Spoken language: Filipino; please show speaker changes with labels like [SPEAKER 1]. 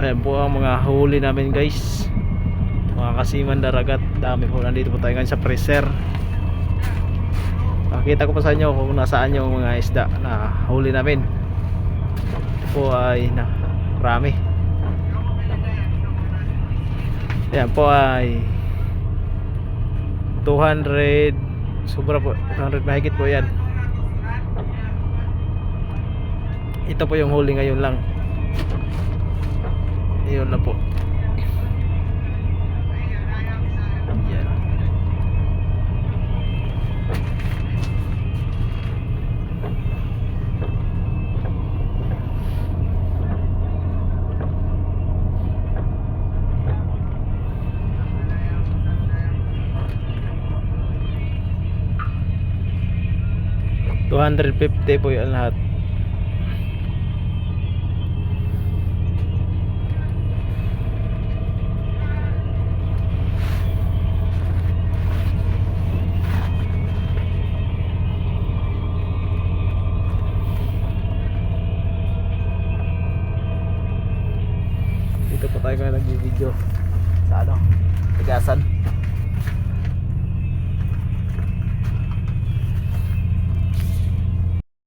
[SPEAKER 1] Ayan po ang mga huli namin guys, mga kasiman daragat. Dami po, nandito po tayo ngayon sa freezer. Pakita ko pa sa inyo kung nasaan yung mga isda na huli namin. Ito po ay marami. Ayan po ay 200, sobra po, 200 mahigit po yan. Ito po yung huli ngayon lang. Ayun na po. Yan. $250 po yan lahat. Dito po tayo ngayon nag-video sa Tigasan.